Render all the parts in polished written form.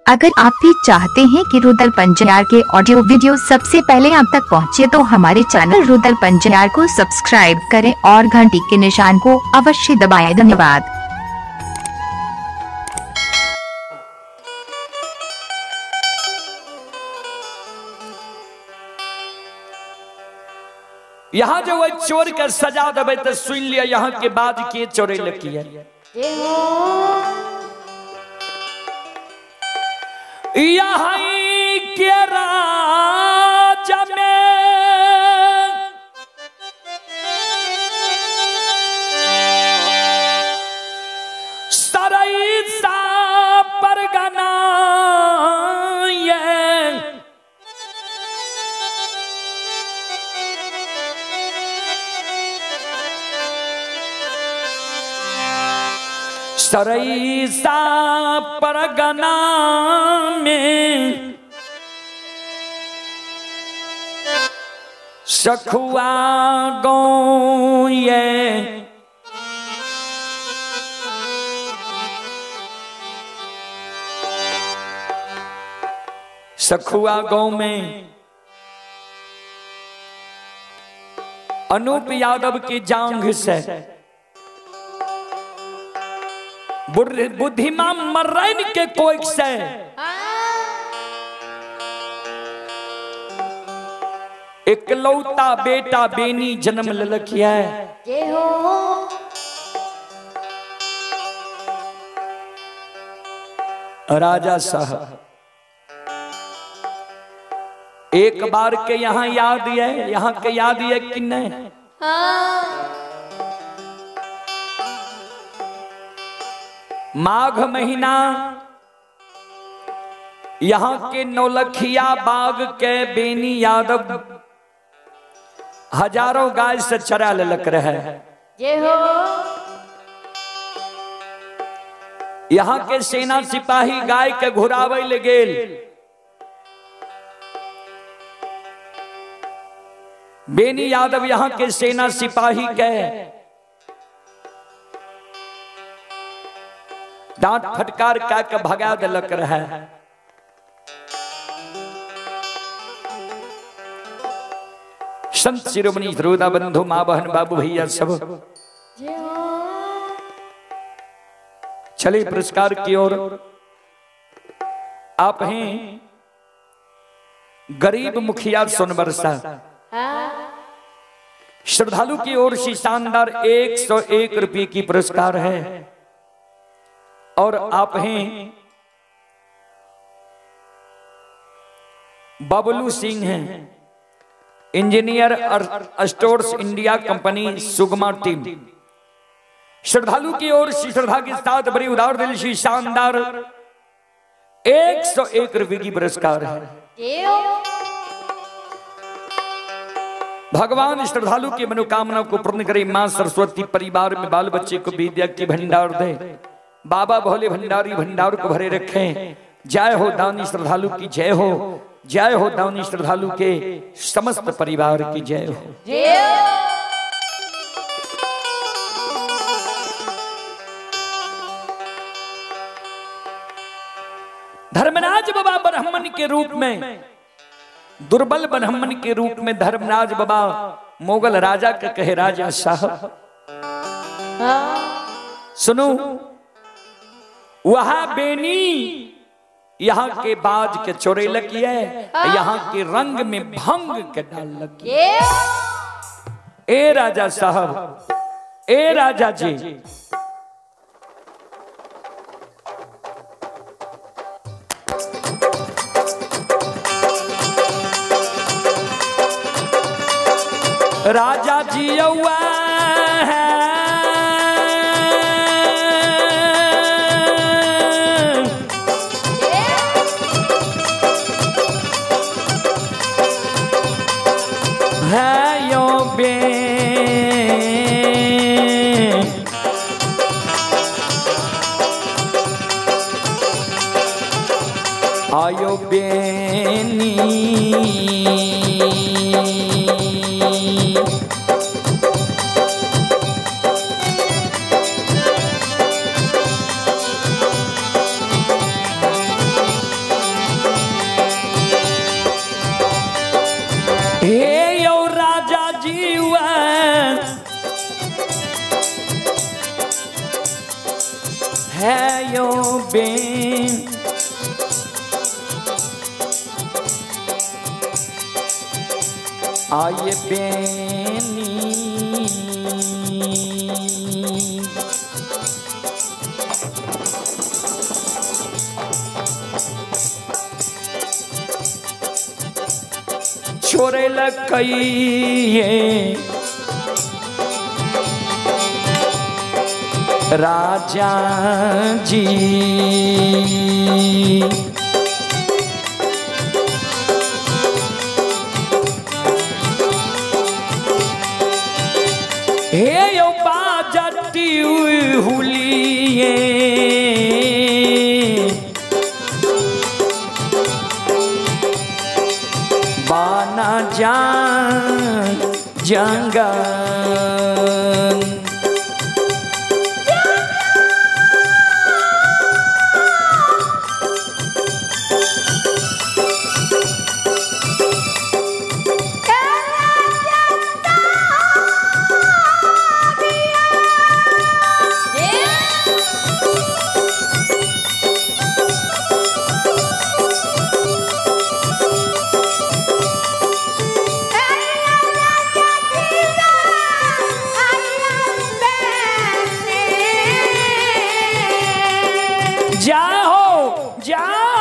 अगर आप भी चाहते हैं कि रुदल पंजयार के ऑडियो वीडियो सबसे पहले आप तक पहुंचे तो हमारे चैनल रुदल पंजयार को सब्सक्राइब करें और घंटी के निशान को अवश्य दबाएं। धन्यवाद। यहाँ जो वो चोर का सजा दबे तो सुन लिया यहाँ के बाद के चोरे लगी है। यहाँ के राजा में सरई सा परगना सरई सा परगना में सखुआ गाँव ये सखुआ गाँव में अनूप यादव की जांघ से बुद्धिमान मर्रैन के कोई से इकलौता बेटा बेनी जन्म ललकिया है। राजा साहब एक बार के यहाँ याद है, यहाँ के याद है कि नहीं? माघ महीना यहाँ के नौलखिया बाग के बेनी यादव हजारों गाय से चरा ललक रहे हैं। यहाँ के सेना सिपाही गाय के घुरावे ले गेल। बेनी यादव यहाँ के सेना सिपाही के डांट फटकार का भगा दलक रहा है। संत शिरोमणि श्रोता बंधु माँ बहन बाबू भैया सब चले पुरस्कार की ओर। आप हैं गरीब मुखिया सोनबरसा, श्रद्धालु की ओर से शानदार 101 रुपये की पुरस्कार है। और आप हैं बबलू सिंह हैं, इंजीनियर स्टोर्स इंडिया कंपनी सुगमा टीम। श्रद्धालु की ओर से श्रद्धा के साथ बड़ी उदार दिल से शानदार 101 रुपये की पुरस्कार है। भगवान श्रद्धालु की मनोकामना को पूर्ण करे। मां सरस्वती परिवार में बाल बच्चे को विद्या की भंडार दे। बाबा भोले भंडारी भंडार को भरे रखें। जय हो दानी श्रद्धालु की जय हो, जय हो दानी श्रद्धालु के समस्त परिवार की जय हो। धर्मराज बाबा ब्राह्मण के रूप में, दुर्बल ब्राह्मण के रूप में धर्मराज बाबा मोगल राजा का कहे, राजा साहब सुनो, वहां बेनी यहाँ के बाज के चोरे लगी है, यहाँ के रंग में भंग के डाल लगी। ए राजा साहब, ए राजा जी, राजा जी हुआ है यो बे आयो बेनी बेन आये बेनी छोरे लकइए राजा जी हे यो बाजती हुलिए बाना जान जंगन जाओ जाओ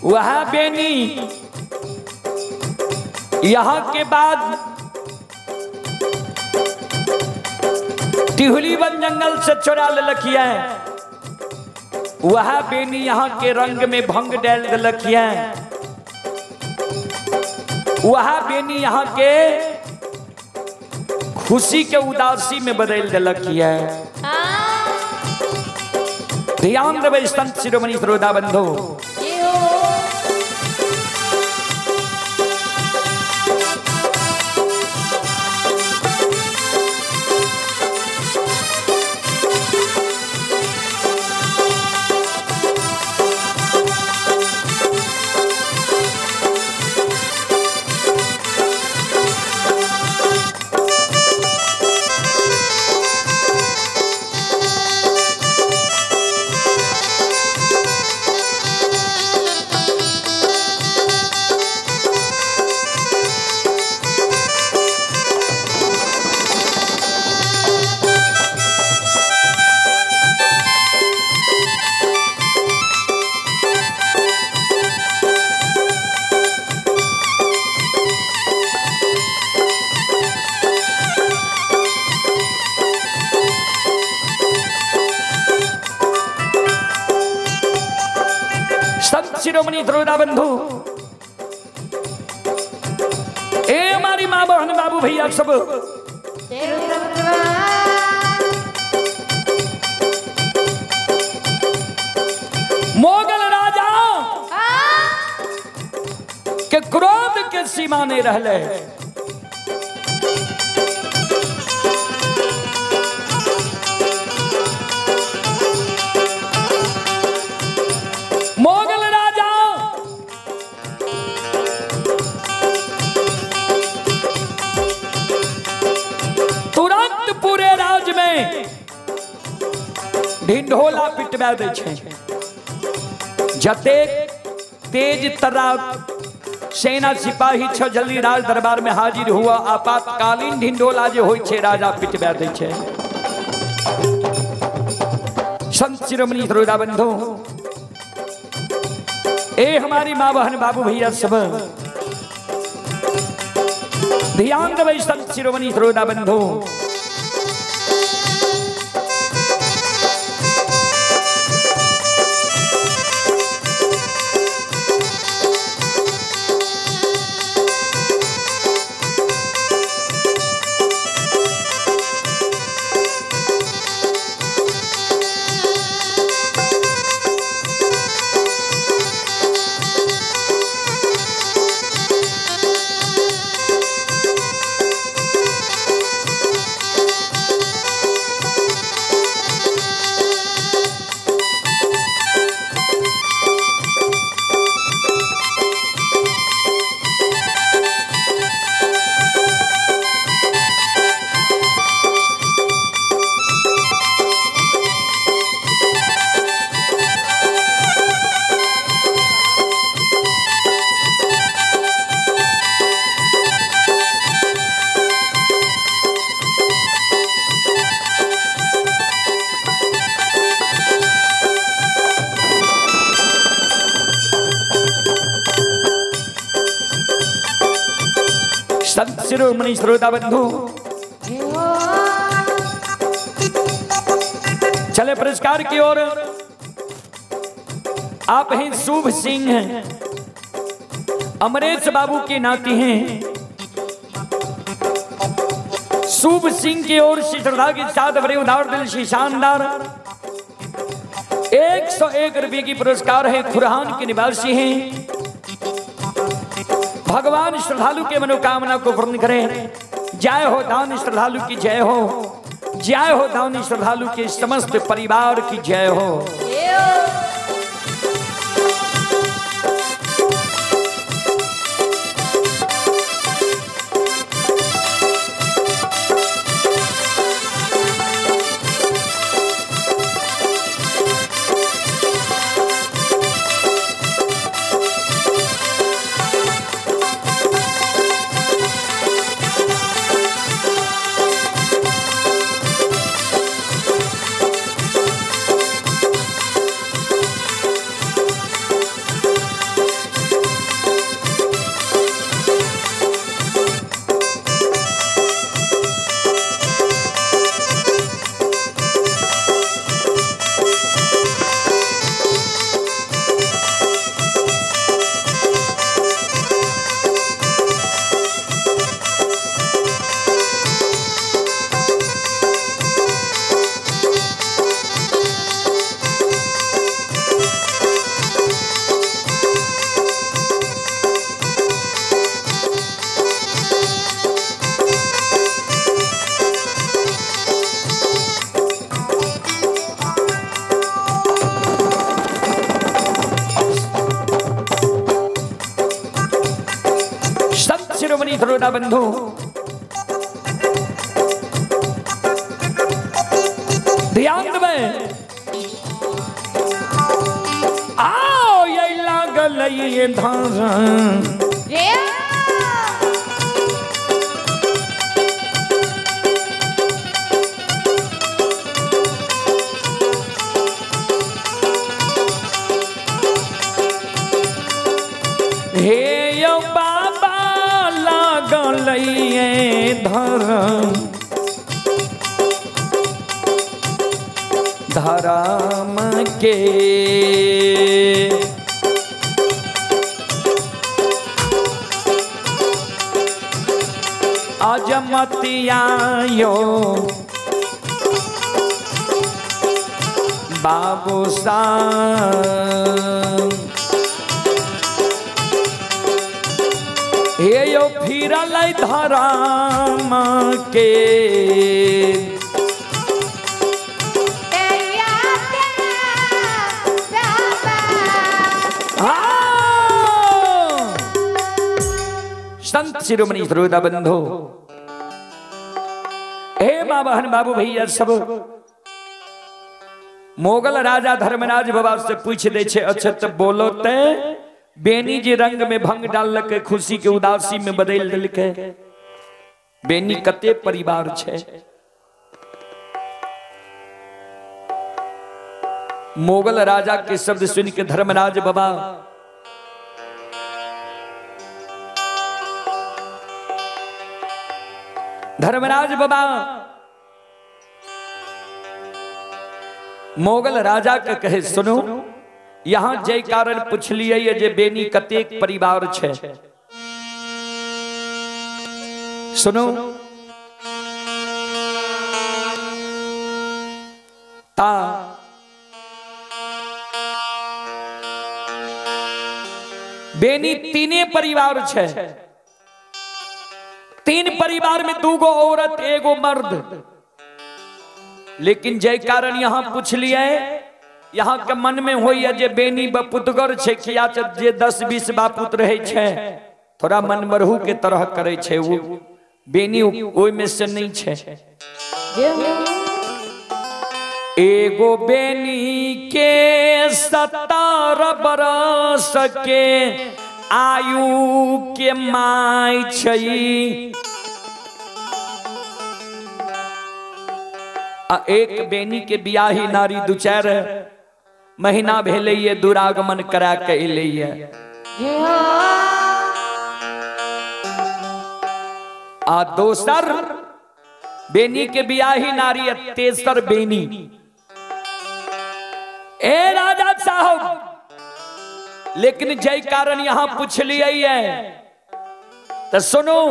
वहां बेनी यहाँ के बाद टिहुली वन जंगल से चुरा ले लखिया वहां बेनी यहाँ के रंग में भंग डाल दे लखिया वहां बेनी यहाँ के खुशी के उदासी में बदल दे लखिया ध्यान देवे संत शिरोमणि श्रोता बंधु शिरोमणि श्रोता बंधु ए हमारी माँ बहन बाबू भैया सब मोगल राजा के क्रोध के सीमा नहीं रहले मोगल राजा तुरंत पूरे राज में ढिंढोला पिटवा दे छे जते तेज तरार सेना सिपाही छ जल्दी राज दरबार में हाजिर हुआ आपातकालीन ढिंढोला जो होय छे राजा पिटवा दे छे संत शिरोमणि श्रोता बंधु ए हमारी माँ बहन बाबू भैया सब ध्यान देवे संत शिरोमणि श्रोता बंधु। संत शिरोमणि श्रोता बंधु चले पुरस्कार की ओर। आप हैं शुभ सिंह, अमरेश बाबू के नाती हैं। शुभ सिंह की ओर से श्रद्धा के साथ बड़े उदार दिल से शानदार 101 रुपये की पुरस्कार है। खुरान के निवासी हैं। भगवान श्रद्धालु के मनोकामना को पूर्ण करें। जय हो दानी श्रद्धालु की जय हो, जय हो दानी श्रद्धालु के समस्त परिवार की जय हो। शिरोमणि श्रोता बंधु ध्यान में आओ ये लागल ये धारा हे यो बाबा लागल ये धर्म धर्म के अजमतियायो बाबू साहब हे यो फिरल धराम के संत शिरोमणि श्रोता बंधु हे माँ बहन बाबू भैया सब मोगल राजा धर्मराज बाबा से पूछ दे छे अच्छा तब बोलो ते बेनी जी रंग में भंग डाल के खुशी के उदासी में बदल दिल के बेनी कते परिवार छे मोगल राजा के शब्द सुन के धर्मराज बाबा धर्मराज बाबा मोगल राजा के कहे सुनो, यहाँ जय कारण पूछ लिये जे बेनी कतेक परिवार छे। सुनो ता बेनी तीने परिवार छे। तीन परिवार में दूगो औरत एगो मर्द। लेकिन जय कारण यहाँ पूछ लिए, यहाँ के मन में हो जे बेनी बपुतगर छे किया जे 10-20 बापुत रहे छे, थोड़ा मन मरहू के तरह करे छे, वो बेनी ओय में से नहीं छे। एगो बेनी के 17 बरस के आयु के माय छई। एक बेनी के बियाही नारी 2-4 महीना भेले ये दुरागमन करा के अइले। आ दोसर बेनी के बियाही नारी, तेसर बेनी। ए राजा साहब, लेकिन जय कारण यहां पूछ लिये तो सुनो,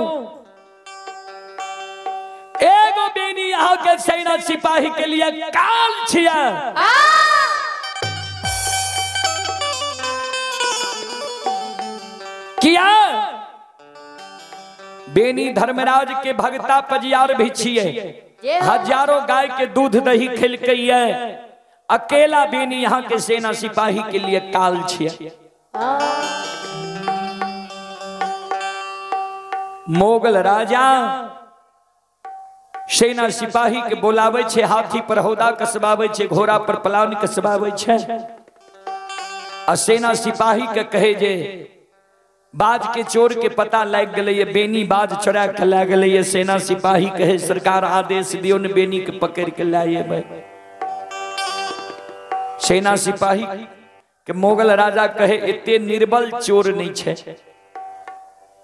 एगो बेनी यहाँ के सेना सिपाही के लिए काल छिया। किया बेनी धर्मराज के भगता पजियार भी छिए, हजारों गाय के दूध दही खिल के अकेला बेनी यहाँ के सेना सिपाही के लिए काल छिया। मोगल राजा सेना सिपाही के बोलावे छे, हाथी पर हौदा कसबावे छे, घोड़ा पर पलान कसबावे छे। आ सेना सिपाही के कहे जे बाज के चोर के पता लग गए, बेनी बाज चोरा के ला गए। सेना सिपाही कहे सरकार आदेश दियो न बेनी के पकड़ के लाए। सेना सिपाही के मोगल राजा कहे इतने निर्बल चोर नहीं छे,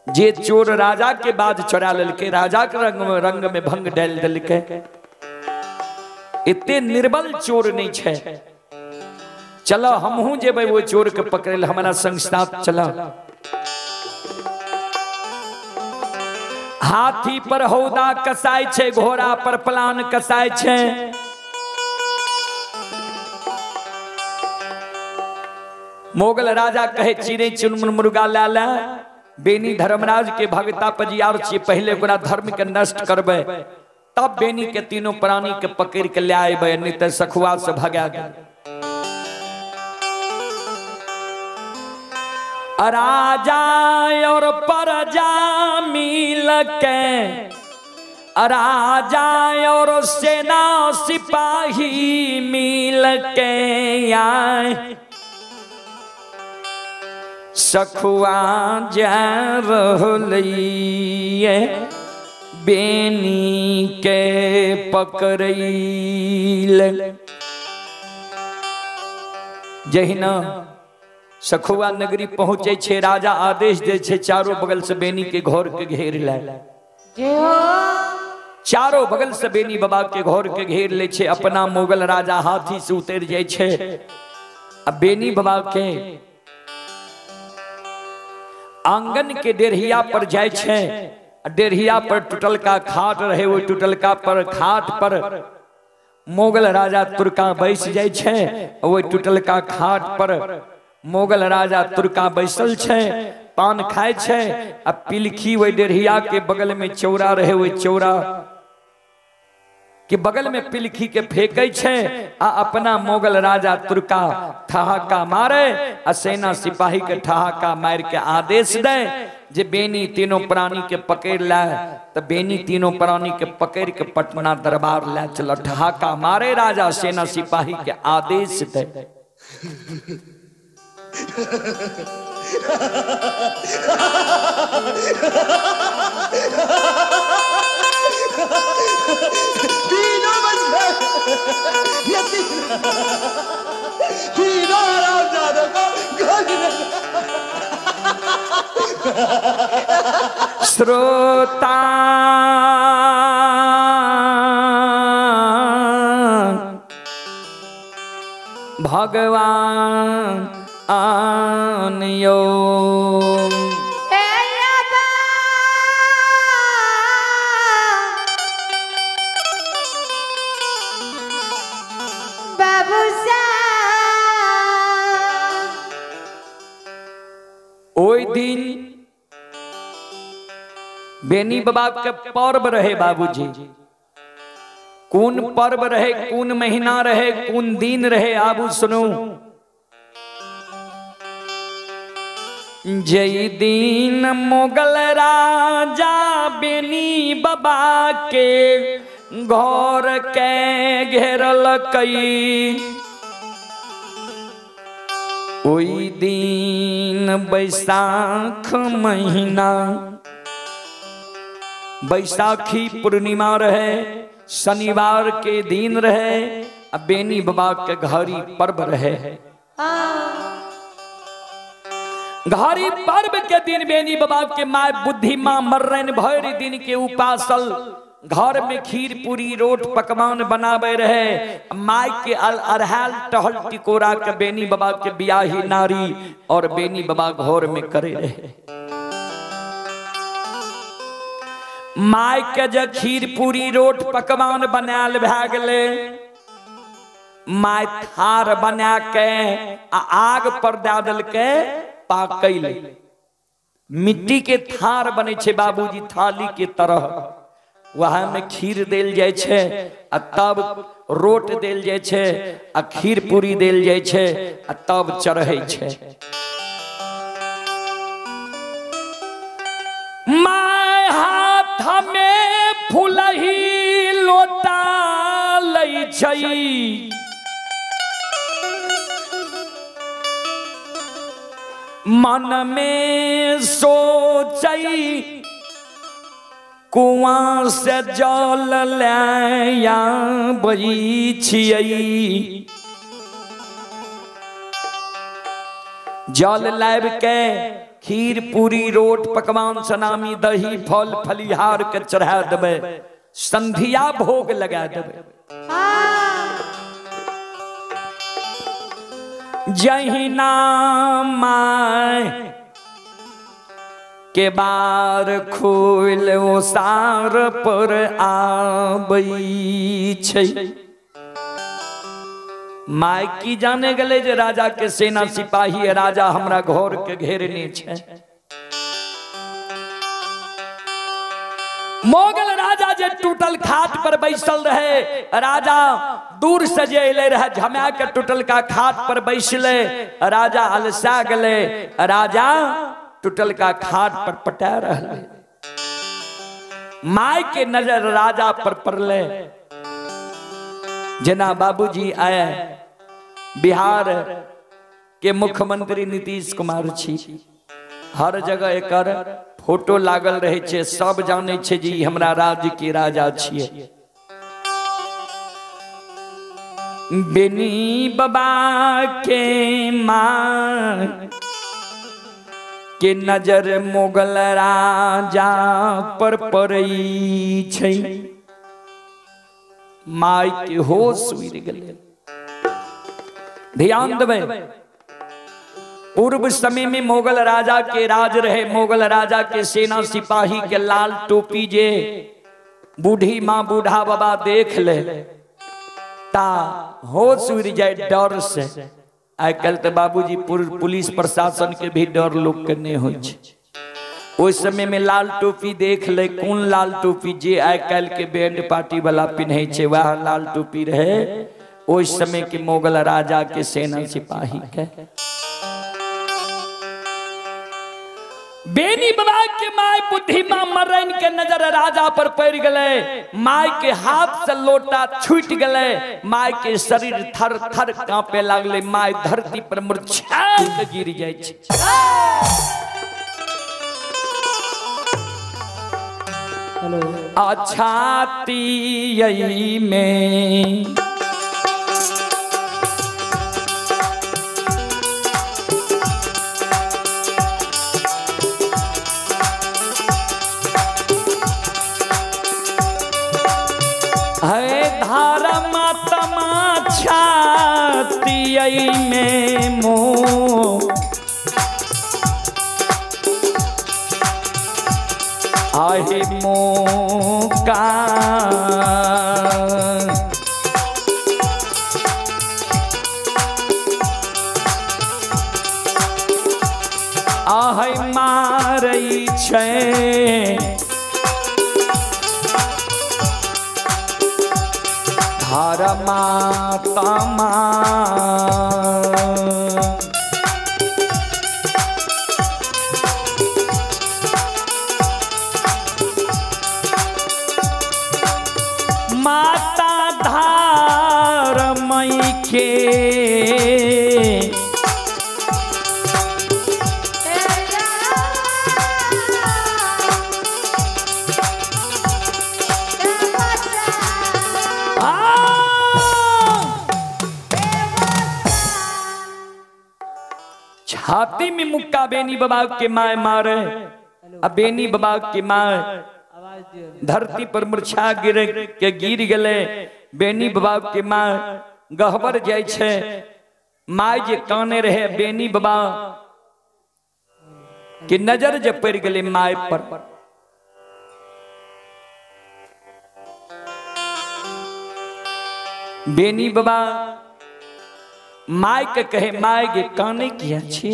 जे चोर राजा के बाद चोरा ललके, राजा के रंग में भंग डाल दलके। इतने निर्बल चोर नहीं छे, चलो हमहू जेबे वो चोर के पकड़े, हमारा संग साथ चला। हाथी पर हौदा कसाय छे, घोड़ा पर पलान कसाय छे। मोगल राजा कहे चिड़ै चुनमुन मुर्गा ला ला। बेनी धर्मराज के भगता पजियार छे, पहले ओकरा धर्म के नष्ट करबे, तब बेनी के तीनों प्राणी के पकड़ के ले आबे, नहीं तो सखुआ से भगा दे। राजा और प्रजा मिल के, राजा और सेना सिपाही मिल के आए, सखुआ जा रहलिए बेनी के पकड़ैल। जहिना सखुआ नगरी पहुंचे छे, राजा आदेश दे छे चारों बगल से बेनी के घर के घेर ले। चारों बगल से बेनी बाबा के घर के घेर ले छे। अपना मोगल राजा हाथी से उतर जाए छे। अब बेनी बाबा के आंगन के डेढ़िया पर जाए छे। डेढ़िया पर टूटल का खाट रहे, वो टूटल का पर खाट पर मोगल राजा तुर्का बैस जाए छे। वो टूटल का खाट पर मोगल राजा तुर्का बैसल छे, पान खाए छे। अब पिलखी वो डेढ़िया के बगल में चौरा रहे, वो चौरा के बगल में पिलखी के फेंके छे। आ अपना मोगल राजा तुर्का ठहाका मारे, आ सेना सिपाही के ठहाका मार के आदेश दे जे बेनी तीनों प्राणी के पकड़ ला। तो बेनी तीनों प्राणी के पकड़ के पटना दरबार ला चलो। ठहाका मारे राजा, सेना सिपाही के आदेश दे। श्रोता दिन बेनी बाबा के पर्व रहे बाबूजी। कौन पर्व रहे, कौन महीना रहे, कौन दिन रहे, आबू सुनो। जय दिन मुगल राजा बेनी बाबा के घर के घेरल कई, ओई दिन बैसाख महीना, बैसाखी पूर्णिमा रहे, शनिवार के दिन रहे, अब बेनी बाबा के घड़ी पर्व रहे। घड़ी पर्व के दिन बेनी बाबा के माय बुद्धि मां मर्रन भर दिन के उपासल घर में खीर पूरी रोट पकवान बनावे रहे। माय के अरहाल टहल टिकोरा के बेनी बाबा के बियाही नारी और बेनी बाबा घर में करे रहे। माय के जो खीर पूरी रोट पकवान बनाल भए गेले, माय थार बना के आग पर दे देलकै पाकैले। मिट्टी के थार बने छे बाबूजी, थाली के तरह, वहां में खीर देल जाय छे आ तब रोट देल जाय छे आ खीर पूरी देल जाय छे आ तब चढ़ै छे। माय हाथ में फुलही लोटा लै छई, मन में सोचई कुआं से जल लाया बई छियई। जल लाब के खीर पूरी रोट पकवान सनामी दही फल फलिहार के चढ़ा देवे, संधिया भोग लगा देवे। जहिना माय के बार खोल ओ सार पर आबई छै। माय की जाने गले जे राजा के सेना सिपाही राजा हमरा घर के घेरने छै। मोगल राजा जे टूटल खाट पर बैसल रहे, राजा दूर से जे अले रहे झमा के टूटल का खाट पर बैसले, राजा अलसा गले, राजा टूटल का खाट पर पटा रहे। माय के नजर राजा पर पड़ले। जना बाबूजी आए बिहार के मुख्यमंत्री नीतीश कुमार छी, हर जगह एकर फोटो लागल रहे छे, सब जाने छे जी हमरा राज्य के राजा छिए। बेनी बाबा के मां के नजर मुगल राजा पर पड़ई छै। माय के होश उड़ गेले। ध्यान देवे, पूर्व समय में मुगल राजा के राज रहे। मुगल राजा के सेना सिपाही के लाल टोपी जे बूढ़ी माँ बूढ़ा बाबा देख ले ता होश उड़ जाए डर से। आई कल तो बाबूजी पुलिस प्रशासन के भी डर लोग के नहीं हो। उस समय में लाल टोपी देख ले, कौन लाल टोपी जे आई कल के बैंड पार्टी वाला पिन्हे छे वह लाल टोपी रहे उस समय के मुगल राजा के सेना सिपाही के। बेनी बाबा के माय बुद्धि मां मर्रन के नजर राजा पर पड़ गए। माय के हाथ से लोटा छूट गए। माय के शरीर थर थर कांपे लागले। माय धरती पर मूर्छा के गिर जाय छै। अछाती में में मोह आहे मोका आहे मा हर माता माता धार मई के छाती में मुक्का बेनी बाबा के माए मारे। अब बेनी बाबा के माए धरती पर मूर्छा गिर गले। बेनी बाबा के माँ गहबर जाय छे। माय जे काने रहे बेनी बाबा के नजर जे पड़ गले माय पर। बेनी बाबा माय के कहे माय गे काने किया छी।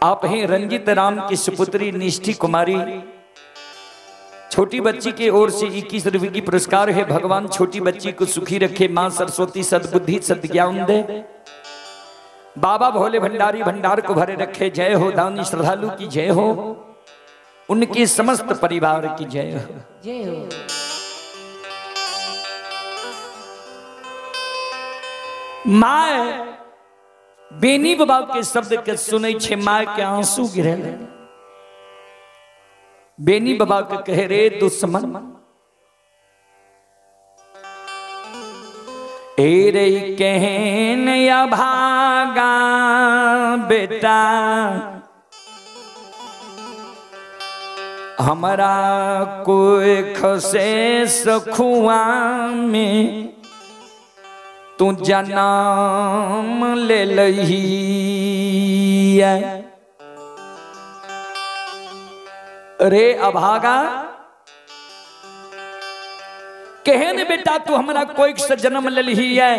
आप हैं रंजित राम की सुपुत्री निष्ठी कुमारी। छोटी बच्ची की ओर से 21 रुपए की पुरस्कार है। भगवान छोटी बच्ची को सुखी रखे। मां सरस्वती सद्बुद्धि सद्ज्ञान दे। बाबा भोले भंडारी भंडार को भरे रखे। जय हो दानी श्रद्धालु की जय हो। उनके समस्त परिवार की जय हो। जय हो। माँ बेनी बाबा के शब्द के सुने छे माय के आंसू गिरे। बेनी बाबा के कहे रे दुश्मन ए रे कहन या भागा बेटा हमारा कोई खसे सखुआ में तू जन्म ले लही। रे अभागा कहन बेटा तू हमारा कोई से जन्म ले लही है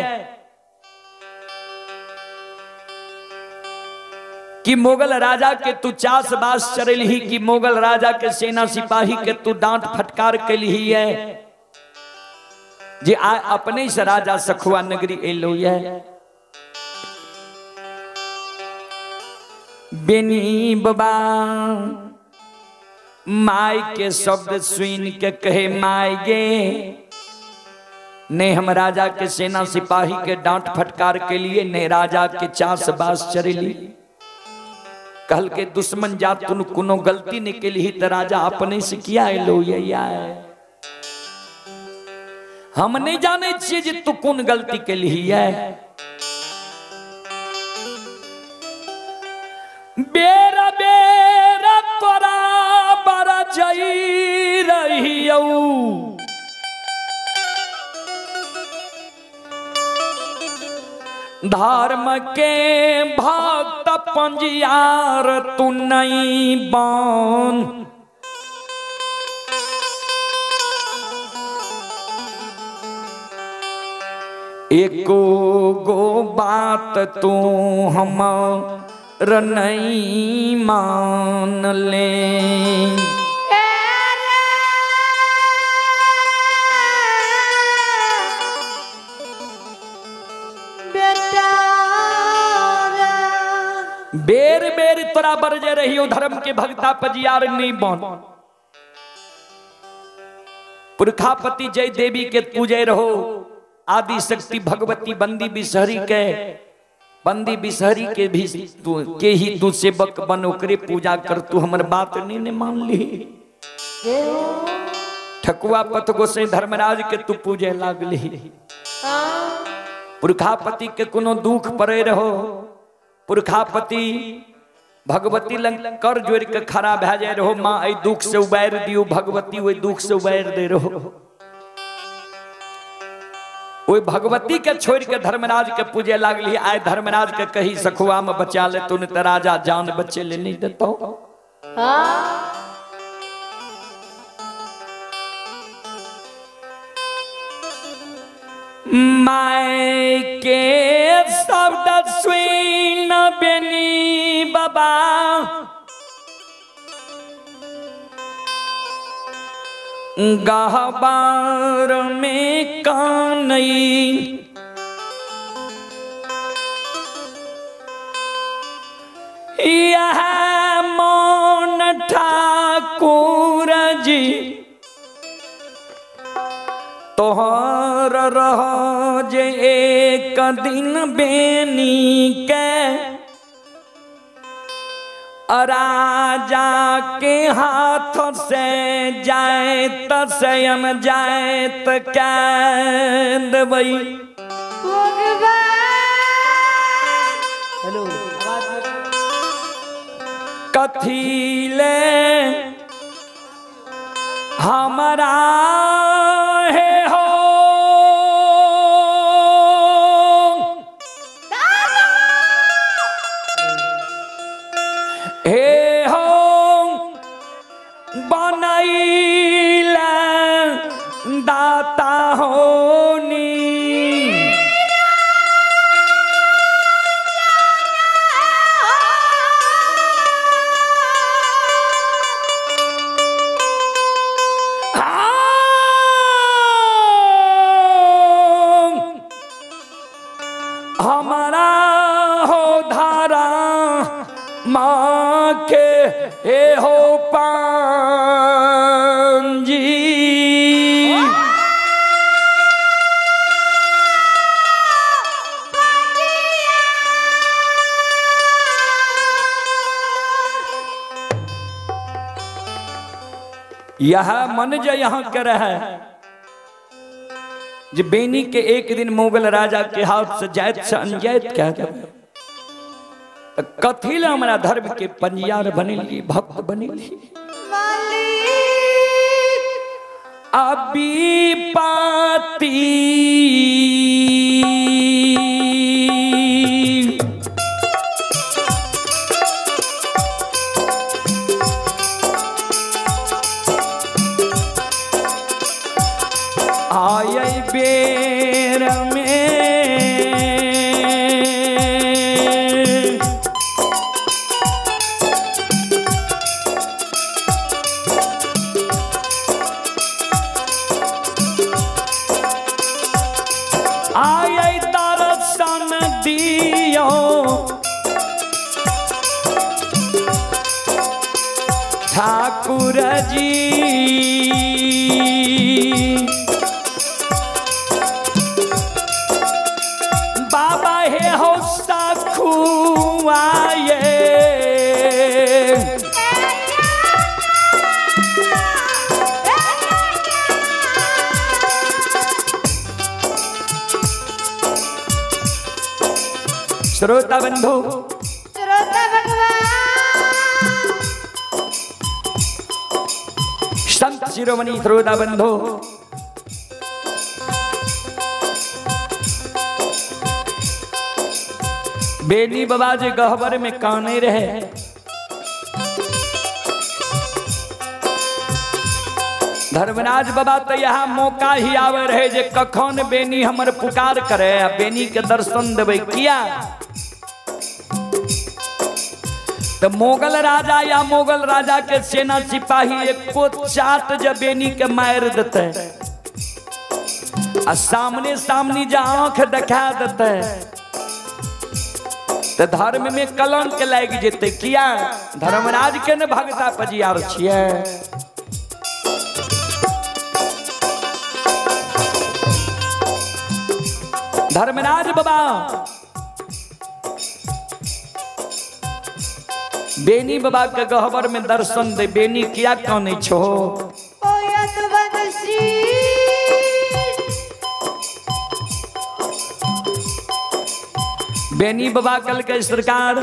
कि मोगल राजा के तू चास बास चरलही कि मोगल राजा के सेना सिपाही के तू डांट फटकार के ली है जे आ अपने से राजा सखुआ नगरी एलो है। बेनी बाबा माय के शब्द सुन के कहे माय गे ने हम राजा के सेना सिपाही के डांट फटकार के लिए ने राजा के चास बास चरली। कल के दुश्मन जात तुन कोनो गलती ने के लिए तो राजा अपने से किया एलो है। हम नहीं जाने चाहिए जी तू कौन गलती के लिए है। बेरा बेरा तोरा बरा जई रही धर्म के भक्त पंजियार तू नहीं बन। एको गो बात तू हम नहीं मान ले। बेर बेर तोरा बरजे रही धर्म के भक्ता पजियार नहीं बन। पुरखापति जय देवी के पूजे रहो। आदि शक्ति भगवती बंदी बिसहरी के भी के ही तू सेवक बन ओकरे पूजा कर। तू हमर बात नहीं ने मान ली। ठकुआ पथ गोसे धर्मराज के तू पूजे लागली। पुरखापति के कोनो दुख पड़े रहो। पुरखापति भगवती लंग कर जोड़ के खड़ा भे जाए रहो। माँ ए दुख से उबार दियो। भगवती वो दुख से उबार दे रहो। वो भगवती के छोड़ के धर्मराज के पूजे लागली। आए धर्मराज के कही सखुआ में बचा ले तूने तो राजा जान बच्चे ले नहीं देता। माय के शब्द सुन बेनी बाबा गहबार में कानई यह मौन ठाकुर जी तोहर रह जे एक दिन बेनी के राजा के हाथ से जाए तयन जाए त देवई हेलो कथीले हमारा है हो हे हो बनैला दाता होनी हमारा हो धारा माँ के हे हो पांजी यह मन जो यहाँ कर है जो बेनी के एक दिन मुगल राजा के हाथ से जायत से अनजायत कह दे कथिल हमारा धर्म के पंजियार बनेली भक्त बनेली अभी पाती आये बेर में आये दर्शन दियो ठाकुर जी बाबा हे हो सखुआए श्रोता बंधु संत शिरोमणि श्रोता बंधु बेनी बाबा जी गहबर में काने रहे धर्मराज बाबा तो यहाँ मौका ही आवे रहे जे कखन बेनी हमर पुकार करे बेनी के दर्शन देवे किया तो मोगल राजा या मोगल राजा के सेना सिपाही एको चाट जब बेनी के मार देते आ सामने सामने जा आंख दिखा देते तो धर्म में कलंक लग जेते किया धर्मराज के न भगता पजियार छिए धर्मराज बाबा बेनी बाबा के गहबर में दर्शन दे बेनी किया काने छो बेनी बाबा कल के सरकार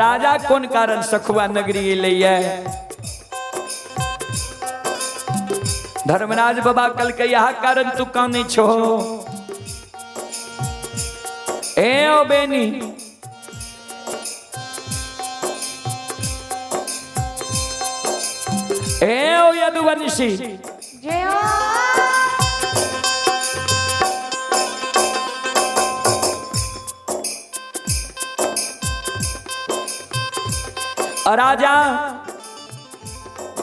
राजा कौन कारण सखुआ नगरी ले धर्मराज बाबा कल के यह कारण तू काने छो ए ओ बेनी ए ओ यदुवंशी जय हो राजा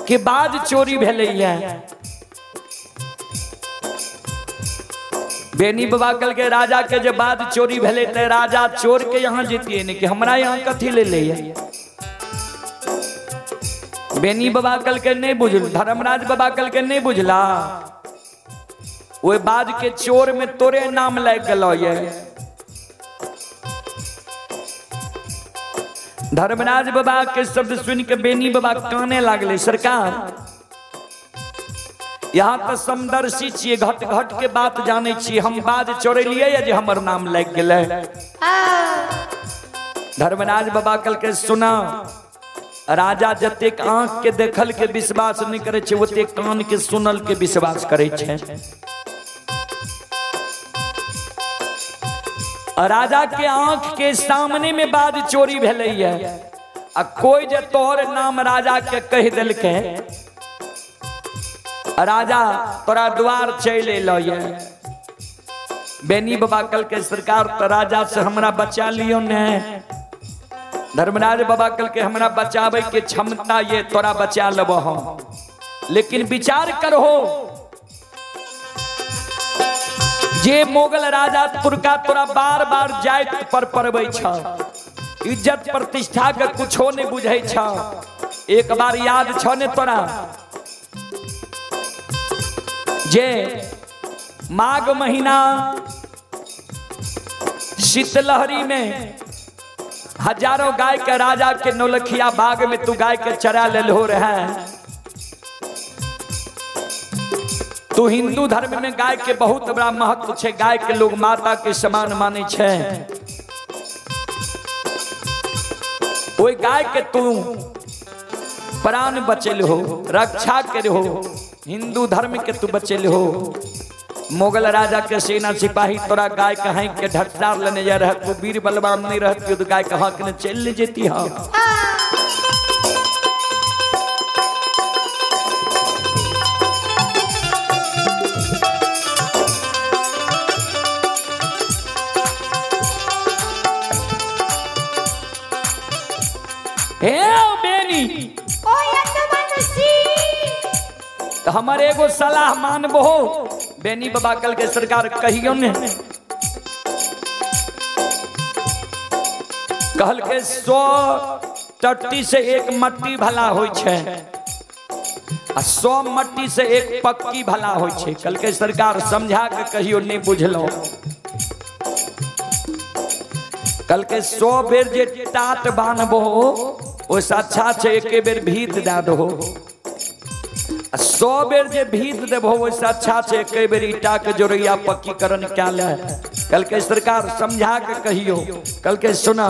कि बाज चोरी भेलै है। बेनी बाबा कल के राजा के जब बाज चोरी भेलै ते राजा चोर के यहाँ जीतिए नहीं कि हमरा यहाँ कथी ले ले। बेनी बाबा कल के नहीं बुझल, धर्मराज बाबा कल के नहीं बुझला, वो बाज के चोर में तोरे नाम लग गलो ये। धर्मराज बाबा के शब्द सुन के बेनी बाबा काने लागले। सरकार यहाँ तो समदर्शी छिए, घट घट के बात जाने छिए, हम बाज चोरेलिए या जे हमर नाम लग गए। धर्मराज बाबा कल के सुना, राजा जतेक आंख के देखल के विश्वास नहीं करे छे, ओते कान के सुनल के विश्वास करे छे। राजा के आंख के सामने में बाज चोरी भेलै है, आ कोई जे तोहर नाम राजा के कह दिल के, राजा तोरा द्वार चल एलो ये। बेनी बाबा कल के सरकार तो राजा से हमरा बचा लियो ने। धर्मराज बाबा कल के हमरा बचावे के क्षमता ये, तोरा बचा लेबो हम, लेकिन विचार करहो जे मोगल राजा तुर्का तोरा बार बार जाइत पर पड़बै छ, इज्जत प्रतिष्ठा के कुछो नहीं बुझै छ। एक बार याद छ ने तोरा जे माघ महीना शीतलहरी में हजारों गाय के राजा के नौलखिया बाग में तू गाय के चरा ले हो रहा है। तू हिंदू धर्म में गाय के बहुत बड़ा महत्व छे, गाय के लोग माता के समान माने छे। ओई गाय के तू प्राण बचेल हो, रक्षा कर हो, हिंदू धर्म के तू बचेल हो। मुगल राजा के सेना सिपाही तोरा गाय के हाँक के ढटदार लेने जा रहा, तू वीर बलवान नहीं रहती तो गाय के हाँक ने चल ले जेती। हाँ बेनी तो हमारे एगो सलाह मानबो। बेनी बाबा कल के सरकार कहियो ने, कहल के 100 टट्टी से एक मट्टी भला होय छे, आ 100 मट्टी से एक पक्की भला होय छे। कल के सरकार समझा के कहियो नहीं बुझलो। कल के 100 बेर जे टाट बांधबो ओसे अच्छा छे एके बेर भीत दे दो। 100 बेर जे भीत देबो वैसे अच्छा छे कई बेर ईटा के जोड़ैया पक्कीकरण क्या ले। कल के सरकार समझा के कहियो। कल के सुना,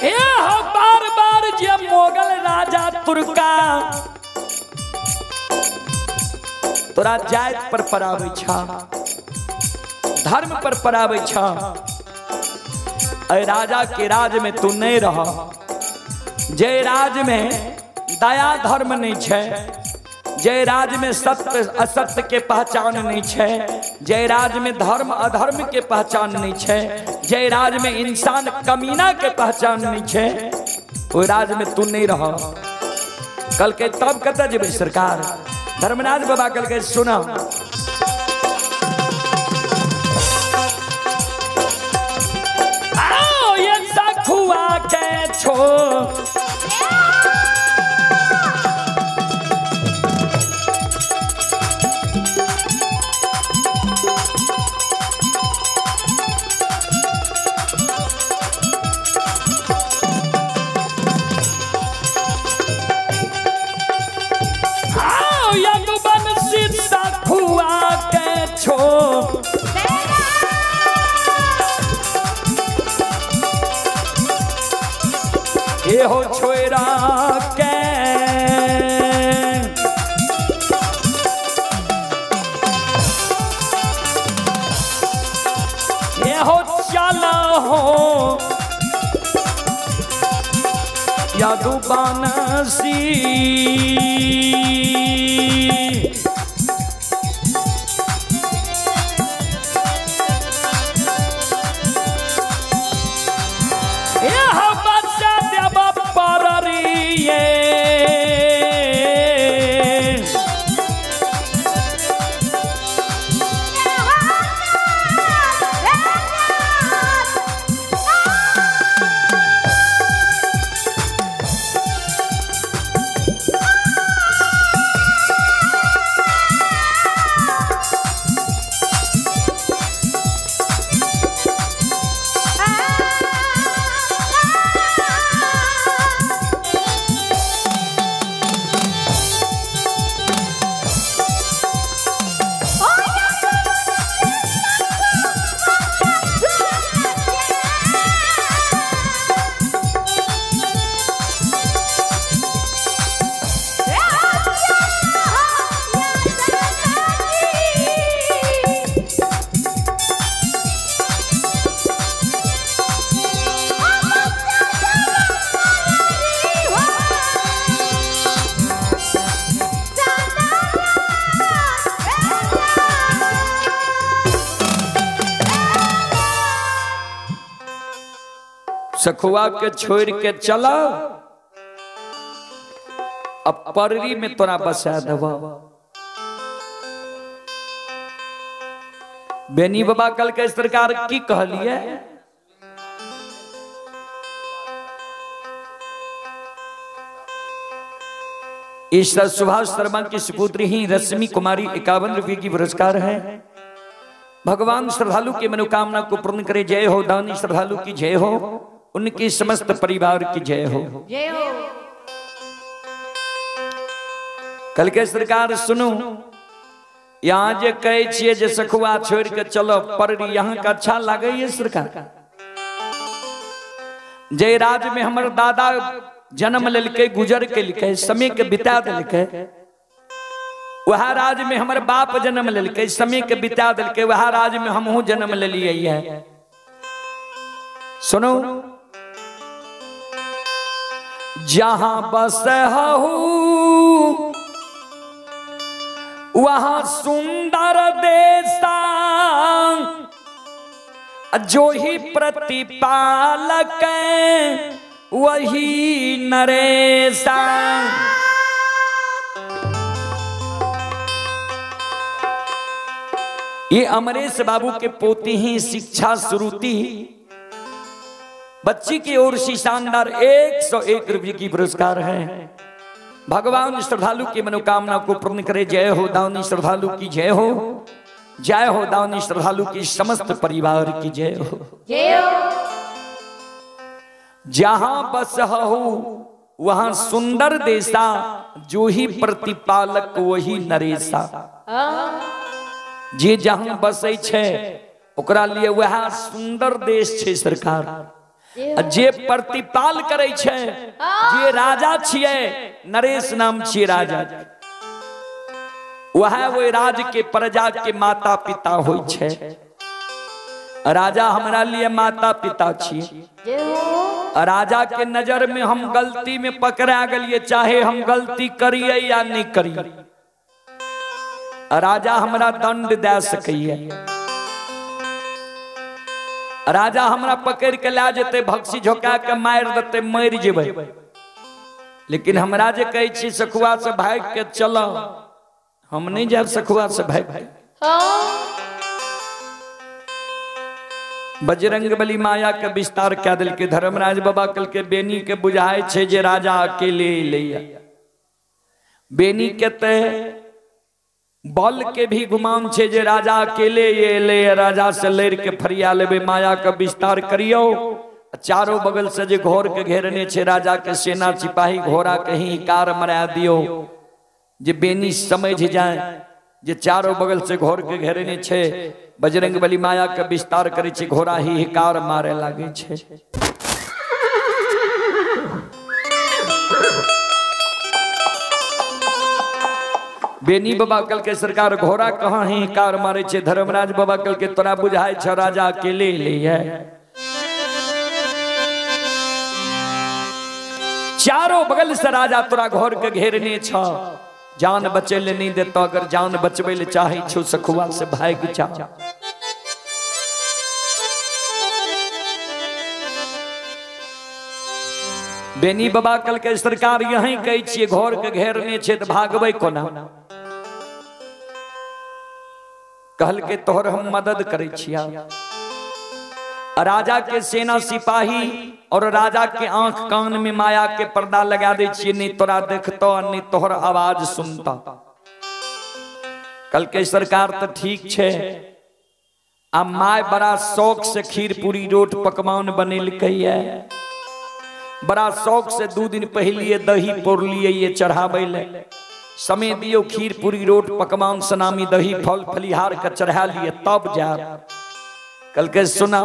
ए हो बार बार जे मोगल राजा तुर्का तोरा जात पर पराबै छा, धर्म पर पराबै छा। राजा के राज में तू नहीं रह, जय राज में दया धर्म नहीं छे, जय राज में सत्य असत्य के पहचान नहीं छे, जय राज में धर्म अधर्म के पहचान नहीं छे, जय राज में इंसान कमीना के पहचान नहीं छे, वो राज में तू नहीं रह। कल के तब कत जेबे सरकार। धर्मराज बाबा कल के सुना, हुआ के छो यदुवन सीता हुआ के छो, ये हो छोरा के ये हो चला हो यदुवन सी सखुआ के छोड़ के चला, अब पररी में तोरा बसा देवा। बेनी बाबा कल के सरकार की कहलिए, ईश्वर सुभाष शर्मा की सुपुत्री ही रश्मि कुमारी 51 रुपये की पुरस्कार है। भगवान श्रद्धालु की मनोकामना को पूर्ण करे। जय हो दानी श्रद्धालु की जय हो, उनकी समस्त परिवार की जय हो। कल के सरकार सुनो, यहाँ जे कहे छिए जे सखुआ छोड़ के चलो पर यहाँ का अच्छा लगे ये सरकार। जय राज में हमर दादा जन्म लेके गुजर के लिखे समय के बिता दिलके, वह राज में हमर बाप जन्म लेके समय के बिता दिलके, वह राज में हमहू जन्म ले लिए है। सुनो, जहां बस हूँ वहां सुंदर देसा, जो ही प्रतिपालक वही नरेसा। ये अमरेश बाबू के पोती ही शिक्षा श्रुति बच्ची की ओर से शानदार 101 रुपये की पुरस्कार है। भगवान श्रद्धालु की मनोकामना को पूर्ण करे। जय हो दानी श्रद्धालु की जय हो, जय हो दानी श्रद्धालु की समस्त परिवार की जय हो। जहां बस हो वहां सुंदर देसा, जो ही प्रतिपालक वही नरेसा। जे जहां बसे छे ओकरा लिए वह सुंदर देश छे सरकार। जे प्रतिपाल करे छे, जे राजा छिए, नरेश नाम छिए राजा, वह वो राज के प्रजा के माता पिता होय छे। राजा हमारा लिए माता पिता छिए। राजा के नजर में हम गलती में पकड़ा गलिए, चाहे हम गलती करिए या नहीं करिए, राजा हमरा दंड दे सकिए। राजा हमरा पकड़ के ला जेते, भक्सी झोंका के मार देते, मर जेबे। लेकिन हमरा जे कहे छी सखुआ से भाग के चलो, हम नहीं जाब सखुआ से भाग। बजरंग बली माया के विस्तार क्या दिल के धर्मराज बाबा कल के बेनी के बुझाए छे जे राजा अकेले ले। बेनी कहते बल के भी गुमान छे जे राजा अकेले ये ले, राजा से लड़ के फरिया लेबे। माया का विस्तार करियो, चारों बगल से जे घोर के घेरने छे राजा के सेना सिपाही, घोड़ा कहीं कार मरा दियो। जे बेनी समझ जाए जे चारों बगल से घोर के घेरने छे, बजरंग बली माया के विस्तार करे छे, घोड़ा ही हिकार मारे लागे छे। बेनी बाबा कल के सरकार घोड़ा कहाँ ही हिकार मारे छे। धर्मराज बाबा कल के तोरा बुझाए छे राजा अकेले ले है। चारों बगल से राजा तोरा घोर के घेरने छ, जान बचे ले नहीं देता। अगर जान बचबे ले चाहे छो सखुआ से भाग जा। बेनी बाबा कल के सरकार यही कहे छिए घोर के घेरने छे तो भागबे कोना। कहल के तोहर हम मदद करे छिया। राजा के सेना सिपाही और राजा के आंख कान में माया के पर्दा लगा दे छिए, नहीं तोरा देखतो नहीं तोहर आवाज सुनता। कल के सरकार तो ठीक छे। आ माय बड़ा शौक से खीर पूरी रोट पकवान बनेलकै है। बड़ा शौक से 2 दिन पहले दही पोर लिए ये चढ़ावे ले। समय दियो खीर पूरी रोट पकवान सनामी दही फल फलिहार का चढ़ा लिए तब जा। कल के सुना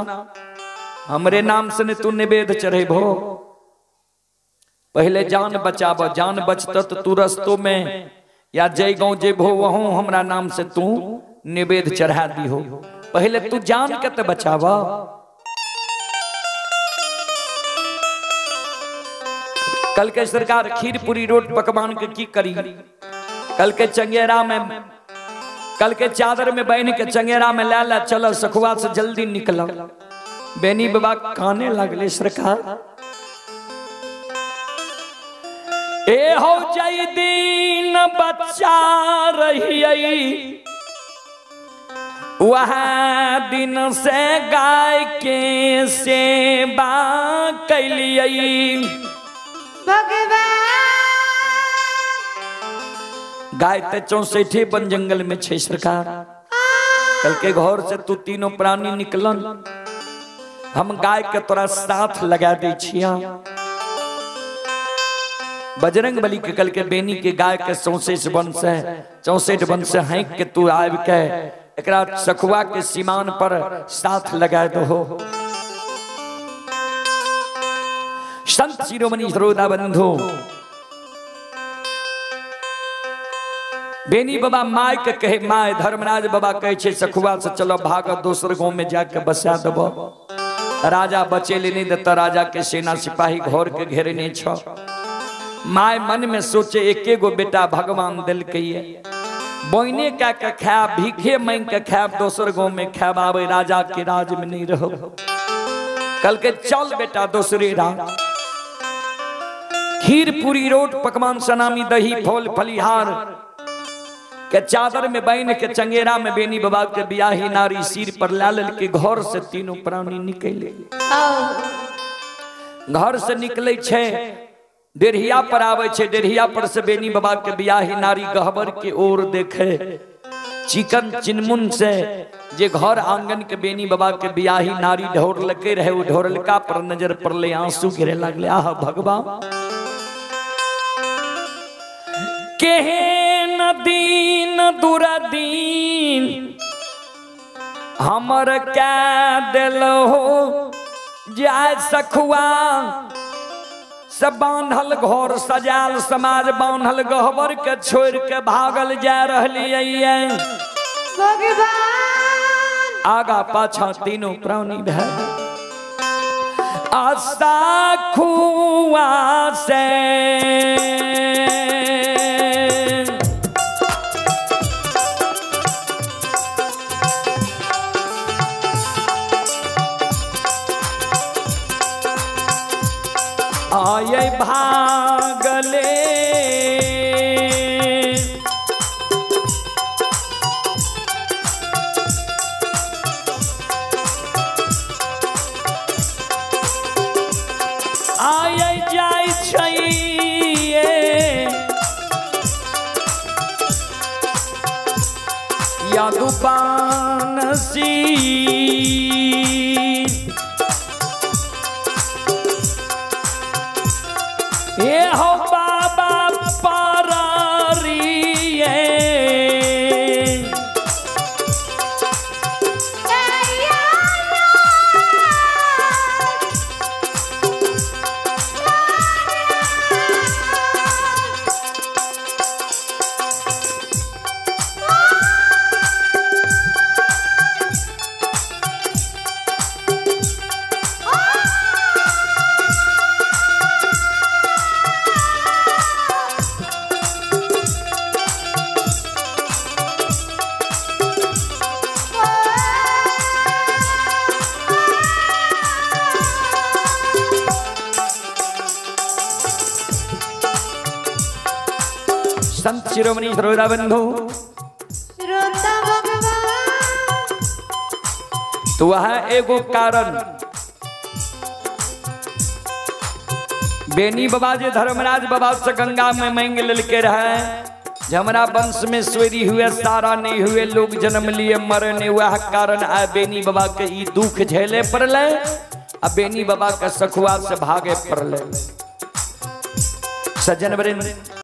हमरे नाम से ने तू निवेद चढ़ेबो। पहले जान बचाबो, जान बचत तो तू रस्तों में या जय गाँव जेबो वहों हमरा नाम से तू निवेद चढ़ा दी हो। पहले तू जान के तो बचावा। कल के सरकार खीर पूरी रोट पकवान के की करी। कल के चंगेरा में, कल के चादर में बहन के चंगेरा में ला चलो सखुआ से जल्दी निकलो। बेनी बाबा काने लगले सरकार ए हो जय दिन बच्चा रही वह दिन से गाय के सेवा कैलिए गाय ते 64 बन जंगल में छे सरकार कल के घर से तू तीनों प्राणी निकलन हम गाय के तोरा साथ लगा दे छिया बजरंग बली के कल के बेनी के गाय के 64 बन से हैक के तू आब के एकरा सखुआ के सीमान पर साथ लगा दो। संत शिरोमणि श्रोता बंधु बेनी बाबा माय के कहे माय धर्मराज बाबा कहे छे सखुआ से चलो भाग दोसर गांव में जाके बसा देबो राजा बचे ले नहीं देता राजा के सेना सिपाही घर के घेरे नहीं छ माय मन में सोचे एके गो बेटा भगवान दिल कहिए बोइने का के खाब भीखे मांग के खाब दोसर गांव में खाब आवे राजा के राज में नहीं रहो कल के चल बेटा दूसरे राज खीर पूरी रोट पकवान सनामी दही फल फलिहार के चादर में बहन के चंगेरा में बेनी बाबा के बियाही नारी सिर पर लाल के घर से तीनों प्राणी निकले घर से निकले छे डेढ़िया पर आवे छे डेढ़िया पर से बेनी बाबा के बियाही नारी गहबर के ओर देखे चिकन चिनमुन से जे घर आंगन के बेनी बाबा के बियाही नारी ढोर लगे रहे वो ढोरलका पर नजर पड़ले आंसू गिरे लगले आह भगवान केहन दीन दुरादीन हमर क्या दिल हो जाय सखुआ सब बांधल घर सजाल समाज बांधल गहबर के छोड़ के भागल जा रही आगा पाछा तीनों प्राणी भय आशा खुआ से आये भागले आये जाय छइए यादुपान सी ये हो बाबा पारिए संत शिरोमणि श्रोता बंधु तो वह एगो कारण बेनी बाबा जे धर्मराज बाबा से गंगा में मांग ललके रहे हमरा वंश में स्वेरी हुए सारा नहीं हुए लोग जन्म लिए मरने वह कारण आ बेनी बाबा के ई दुख झेले पड़ले आ बेनी बाबा के सखुआ से भागे पड़ले। सज्जन वृंद